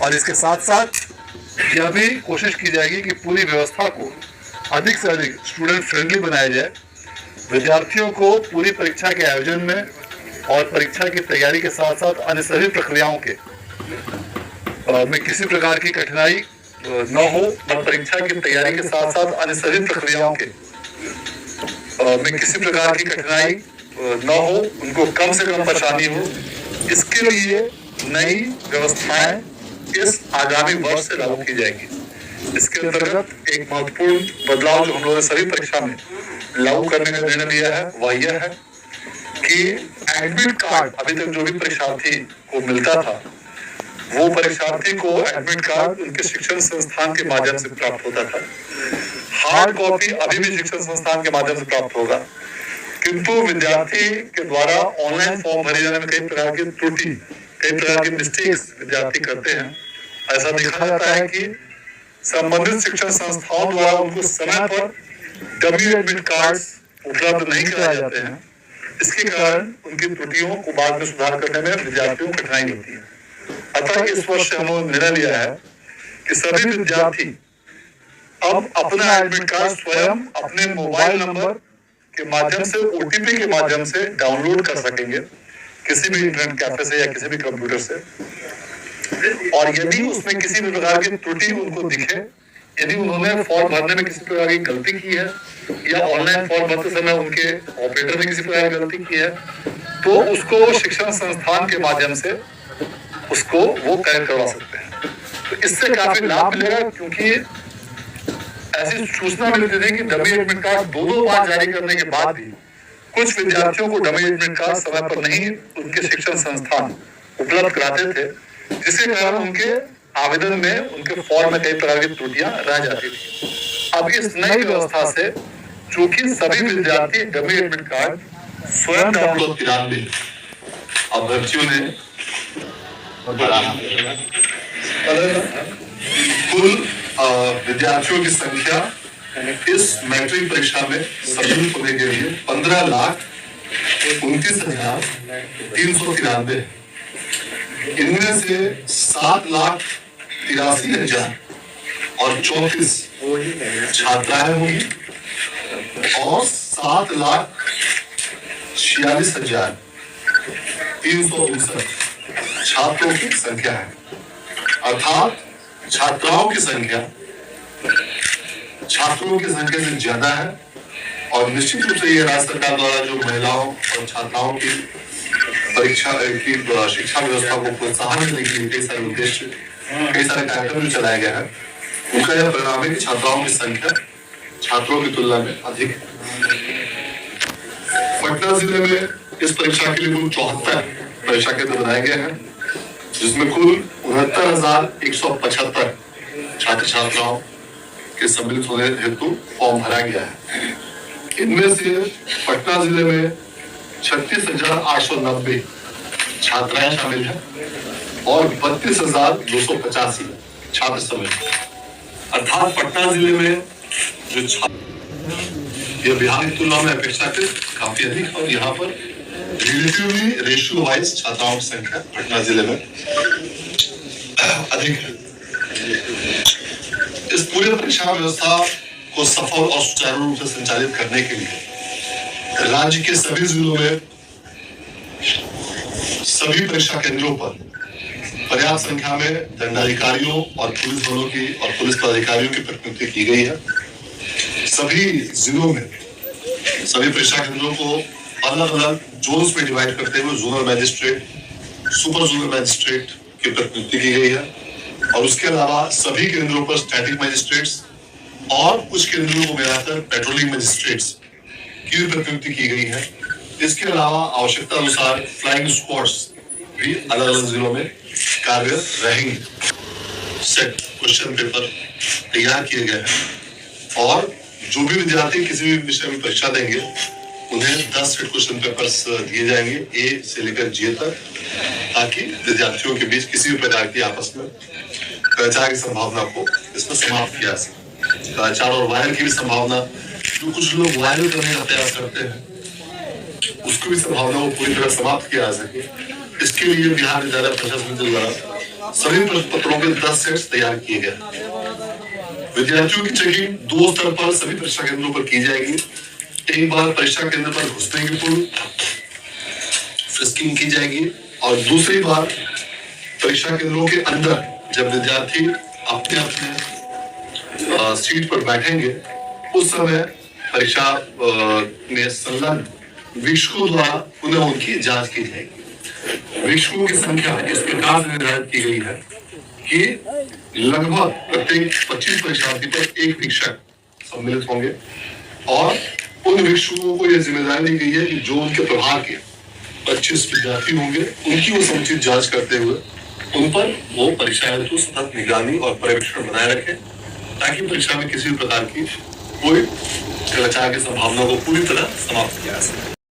और इसके साथ साथ यह भी कोशिश की जाएगी कि पूरी व्यवस्था को अधिक से अधिक स्टूडेंट फ्रेंडली बनाया जाए। विद्यार्थियों को पूरी परीक्षा के आयोजन में और परीक्षा की तैयारी के साथ साथ अन्य सभी प्रक्रियाओं के में किसी प्रकार की कठिनाई न हो और परीक्षा की तैयारी के साथ साथ अन्य सभी प्रक्रियाओं के में किसी प्रकार की कठिनाई न हो, उनको कम से कम परेशानी हो, इसके लिए नई व्यवस्थाएं इस आगामी वर्ष से लागू की जाएगी। इसके अंतर्गत एक महत्वपूर्ण बदलाव जो हम लोगों ने सभी परीक्षा में लागू करने का निर्णय लिया है वह यह है कि एडमिट कार्ड अभी तक जो भी परीक्षार्थी को मिलता था वो परीक्षार्थी को एडमिट कार्ड उनके शिक्षण संस्थान के माध्यम से प्राप्त होता था। हार्ड कॉपी अभी भी शिक्षण संस्थान के माध्यम से प्राप्त होगा, किंतु विद्यार्थी के द्वारा ऑनलाइन फॉर्म भरे जाने में कई प्रकार की त्रुटि, कई प्रकार की मिस्टेक्स विद्यार्थी करते हैं। ऐसा देखा जाता है कि संबंधित शिक्षण संस्थाओं द्वारा उनको समय पर डमी एडमिट कार्ड उपलब्ध नहीं कराए जाते हैं। इसके कारण उनकी त्रुटियों को बाद में सुधार करने में विद्यार्थियों को कठिनाई होती है। अतः इस वर्ष हमने निर्णय लिया है कि सभी विद्यार्थी अब अपना एडमिट कार्ड स्वयं अपने मोबाइल नंबर के माध्यम से, ओटीपी के माध्यम से डाउनलोड कर सकेंगे किसी भी इंटरनेट कैफे से या किसी भी कंप्यूटर से। और यदि उसमें किसी भी प्रकार की त्रुटि उनको दिखे, यदि उन्होंने फॉर्म भरने में किसी प्रकार की गलती की है या ऑनलाइन फॉर्म भरते समय उनके ऑपरेटर ने किसी प्रकार की गलती की है, तो उसको शिक्षण संस्थान के माध्यम से उसको वो करेक्ट करवा सकते हैं। तो इससे काफी लाभ मिलेगा, क्योंकि ऐसी सूचना मिलती थी कि डमी एडमिट कार्ड दो बार जारी करने के बाद भी कुछ विद्यार्थियों को डमी एडमिट कार्ड समय पर नहीं उनके शिक्षण संस्थान उपलब्ध कराते थे, जिसके कारण उनके आवेदन में, उनके फॉर्म में कई प्रकार की त्रुटियां रह जाती थी। अब इस नई व्यवस्था से चूंकि सभी विद्यार्थी डमी एडमिट कार्ड स्वयं डाउनलोड कराएंगे, अभ्यर्थियों ने कुल विद्यार्थियों की संख्या इस मैट्रिक परीक्षा में सम्मिलित होने के लिए 15,29,393। इनमें से 7,83,034 छात्राएं होंगी और 7,46,359 छात्रों की संख्या है। अर्थात छात्राओं की संख्या छात्रों की संख्या से ज्यादा है। और निश्चित रूप से ये राज्य सरकार द्वारा जो महिलाओं और छात्राओं की परीक्षा की शिक्षा व्यवस्था को प्रोत्साहन देने के लिए कई सारे उद्देश्य, कई सारे कार्यक्रम जो चलाया गया है, उनका यह परिणाम है कि छात्राओं की संख्या छात्रों की तुलना में अधिक है। पटना जिले में इस परीक्षा के लिए कुल 74 परीक्षा केंद्र बनाए गए हैं, जिसमें कुल 69,175 छात्र छात्राओं के सम्मिलित होने हेतु फॉर्म भरा गया है। इनमें से पटना जिले में 36,890 छात्राएं शामिल हैं और 32,285 छात्र सम्मिलित। अर्थात पटना जिले में जो ये बिहार की तुलना में अपेक्षाकृत काफी अधिक, और यहाँ पर रिलेटिवली रेशियो वाइज छात्राओं की संख्या पटना जिले में अधिक है। इस पूरे परीक्षा व्यवस्था को सफल और सुचारू रूप से संचालित करने के लिए राज्य के सभी जिलों में सभी परीक्षा केंद्रों पर पर्याप्त संख्या में दंडाधिकारियों और पुलिस बलों की और पुलिस पदाधिकारियों की प्रतिनियुक्ति की गई है। सभी जिलों में सभी परीक्षा केंद्रों को अलग अलग जोन्स में डिवाइड करते हुए zonal magistrate, super zonal magistrate की प्रतिनियुक्ति की गई है। और उसके अलावा सभी केंद्रों पर स्टैटिक मैजिस्ट्रेट्स और कुछ केंद्रों को मिलाकर पेट्रोलिंग मैजिस्ट्रेट्स की प्रतिनियुक्ति की गई है। इसके अलावा आवश्यकता अनुसार फ्लाइंग स्क्वाड्स भी अलग अलग जिलों में कार्यरत रहेंगे। सेट क्वेश्चन पेपर तैयार किए गए हैं और जो भी विद्यार्थी किसी भी विषय में परीक्षा देंगे उन्हें 10 सेट क्वेश्चन पेपर्स दिए जाएंगे, ए से लेकर जे तक, ताकि विद्यार्थियों के बीच किसी भी प्रकार की आपस में कदाचार की संभावना को इसमें समाप्त किया जा सके। कदाचार और वायरल की भी संभावना, जो कुछ लोग वायरल करने का प्रयास करते हैं, उसकी भी संभावना को पूरी तरह समाप्त किया जा सके। इसके लिए बिहार विद्यालय परीक्षा समिति द्वारा सभी प्रश्न पत्रों के 10 सेट्स तैयार किए गए। विद्यार्थियों की चेकिंग 2 स्तर पर सभी परीक्षा केंद्रों पर की जाएगी। एक बार परीक्षा केंद्र पर घुसने की पूर्व फ्रिस्किंग की जाएगी और दूसरी बार परीक्षा केंद्रों के अंदर जब विद्यार्थी अपने अपने सीट पर बैठेंगे उस समय परीक्षा में संलग्न वीक्षकों द्वारा पुनः उनकी जांच की जाएगी। वीक्षकों की संख्या इस प्रकार से निर्धारित की गई है कि लगभग प्रत्येक 25 परीक्षार्थी पर एक वीक्षक सम्मिलित होंगे और उन वीक्षकों को यह जिम्मेदारी दी गई है कि जो उनके प्रभाग के 25 विद्यार्थी होंगे उनकी वो समुचित जांच करते हुए उन पर वो परीक्षा हेतु सतत निगरानी और पर्यवेक्षण बनाए रखें ताकि परीक्षा में किसी भी प्रकार की कोई भ्रष्टाचार की संभावना को पूरी तरह समाप्त किया जा सके।